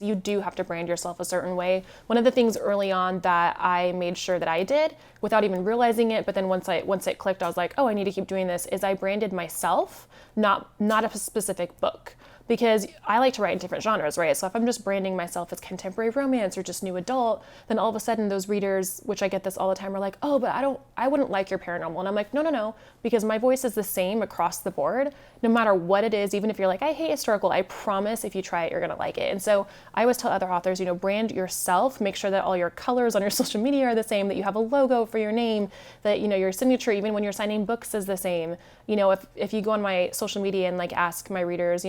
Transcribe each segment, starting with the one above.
You do have to brand yourself a certain way. One of the things early on that I made sure that I did without even realizing it, but then once it clicked, I was like, oh, I need to keep doing this, is I branded myself, not a specific book. Because I like to write in different genres, right? So if I'm just branding myself as contemporary romance or just new adult, then all of a sudden those readers, which I get this all the time, are like, oh, but I wouldn't like your paranormal. And I'm like, no, because my voice is the same across the board, no matter what it is. Even if you're like, I hate historical, I promise if you try it, you're gonna like it. And so I always tell other authors, brand yourself, make sure that all your colors on your social media are the same, that you have a logo for your name, that, your signature, even when you're signing books, is the same. If you go on my social media and like ask my readers,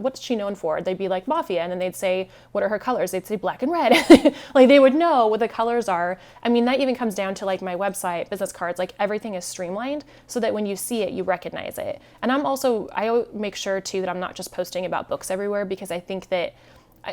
what's she known for? They'd be like mafia, and then they'd say, what are her colors? They'd say black and red. Like they would know what the colors are. I mean, that even comes down to like my website, business cards, like everything is streamlined so that when you see it, you recognize it. And I make sure too that I'm not just posting about books everywhere, because I think that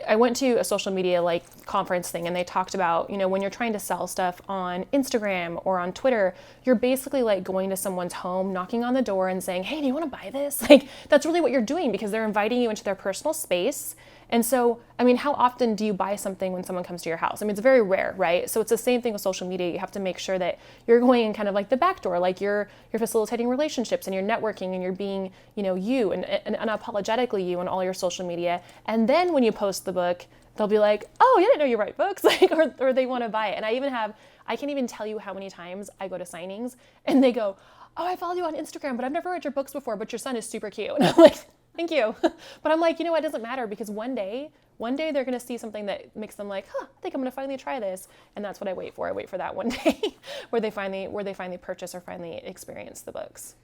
I went to a social media like conference thing, and they talked about, when you're trying to sell stuff on Instagram or on Twitter, you're basically like going to someone's home, knocking on the door and saying, hey, do you want to buy this? Like that's really what you're doing, because they're inviting you into their personal space. And so, I mean, how often do you buy something when someone comes to your house? I mean, it's very rare, right? So it's the same thing with social media. You have to make sure that you're going in kind of like the back door, like you're facilitating relationships and you're networking and you're being, you and unapologetically you on all your social media. And then when you post the book, they'll be like, oh, I didn't know you write books, like, or they want to buy it. And I can't even tell you how many times I go to signings and they go, oh, I followed you on Instagram, but I've never read your books before, but your son is super cute. And I'm like, thank you. But I'm like, it doesn't matter, because one day they're going to see something that makes them like, I think I'm going to finally try this. And that's what I wait for. I wait for that one day where they finally purchase or finally experience the books.